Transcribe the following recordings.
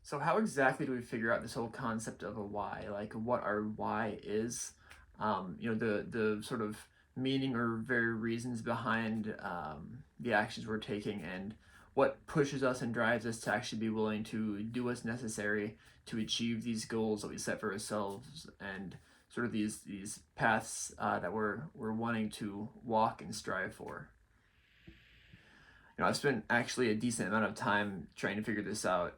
So how exactly do we figure out this whole concept of a why? Like what our why is? The sort of meaning or very reasons behind the actions we're taking, and what pushes us and drives us to actually be willing to do what's necessary to achieve these goals that we set for ourselves, and sort of these paths that we're wanting to walk and strive for. I've spent actually a decent amount of time trying to figure this out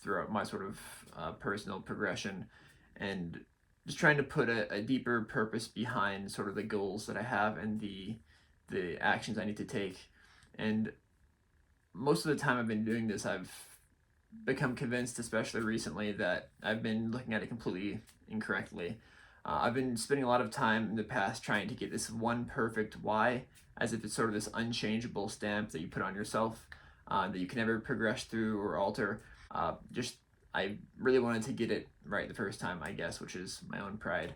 throughout my sort of personal progression, and just trying to put a deeper purpose behind sort of the goals that I have and the actions I need to take. And most of the time I've been doing this, I've become convinced, especially recently, that I've been looking at it completely incorrectly. I've been spending a lot of time in the past trying to get this one perfect why, as if it's sort of this unchangeable stamp that you put on yourself, that you can never progress through or alter. Just I really wanted to get it right the first time, I guess, which is my own pride.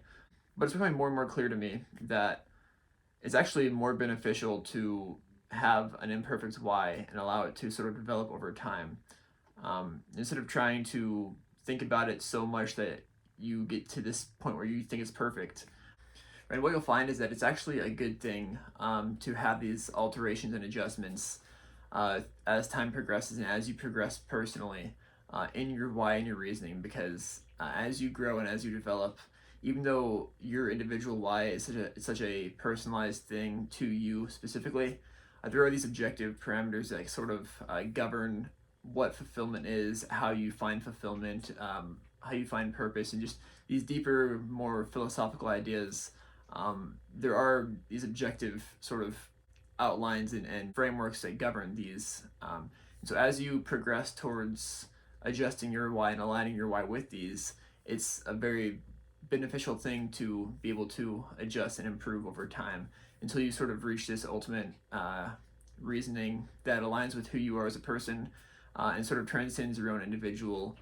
But it's becoming more and more clear to me that it's actually more beneficial to have an imperfect why and allow it to sort of develop over time, instead of trying to think about it so much that you get to this point where you think it's perfect. Right, what you'll find is that it's actually a good thing to have these alterations and adjustments as time progresses and as you progress personally in your why and your reasoning, because as you grow and as you develop, even though your individual why is such a personalized thing to you specifically, there are these objective parameters that sort of govern what fulfillment is, how you find fulfillment, how you find purpose, and just these deeper, more philosophical ideas. There are these objective sort of outlines and frameworks that govern these. So as you progress towards adjusting your why and aligning your why with these, it's a very beneficial thing to be able to adjust and improve over time until you sort of reach this ultimate reasoning that aligns with who you are as a person, and sort of transcends your own individual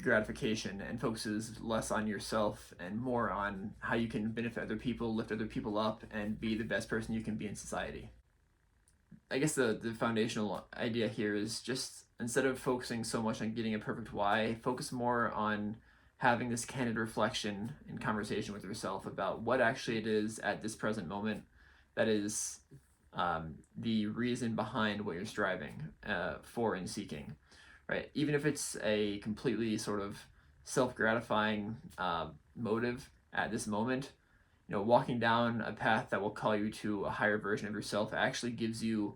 gratification and focuses less on yourself and more on how you can benefit other people, lift other people up, and be the best person you can be in society. I guess the foundational idea here is just, instead of focusing so much on getting a perfect why, focus more on having this candid reflection and conversation with yourself about what actually it is at this present moment that is the reason behind what you're striving for and seeking, right? Even if it's a completely sort of self-gratifying motive at this moment, walking down a path that will call you to a higher version of yourself actually gives you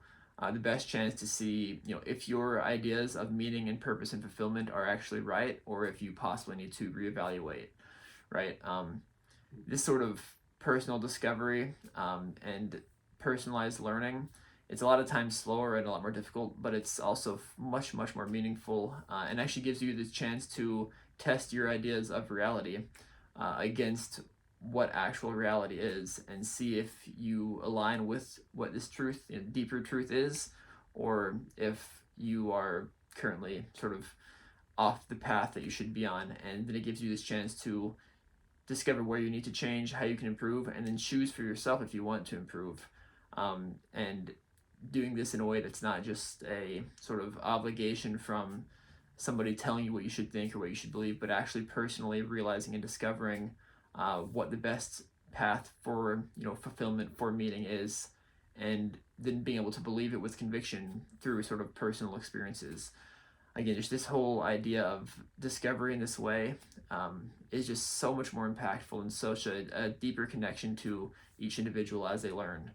the best chance to see, if your ideas of meaning and purpose and fulfillment are actually right, or if you possibly need to reevaluate, right? This sort of personal discovery and personalized learning, it's a lot of times slower and a lot more difficult, but it's also much, much more meaningful, and actually gives you the chance to test your ideas of reality against what actual reality is, and see if you align with what this truth, deeper truth is, or if you are currently sort of off the path that you should be on. And then it gives you this chance to discover where you need to change, how you can improve, and then choose for yourself if you want to improve. And doing this in a way that's not just a sort of obligation from somebody telling you what you should think or what you should believe, but actually personally realizing and discovering what the best path for fulfillment, for meaning is, and then being able to believe it with conviction through sort of personal experiences. Again, just this whole idea of discovery in this way is just so much more impactful and such a deeper connection to each individual as they learn.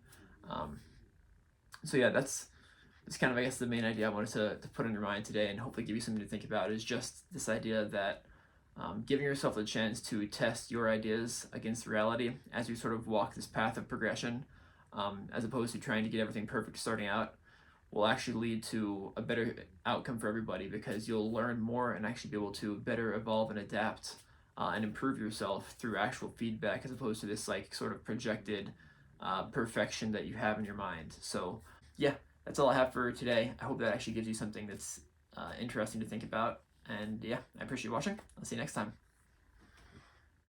So yeah, that's kind of, I guess, the main idea I wanted to put in your mind today, and hopefully give you something to think about, is just this idea that giving yourself a chance to test your ideas against reality as you sort of walk this path of progression, as opposed to trying to get everything perfect starting out, will actually lead to a better outcome for everybody, because you'll learn more and actually be able to better evolve and adapt and improve yourself through actual feedback, as opposed to this like sort of projected perfection that you have in your mind. So yeah, that's all I have for today. I hope that actually gives you something that's interesting to think about. And yeah, I appreciate you watching. I'll see you next time.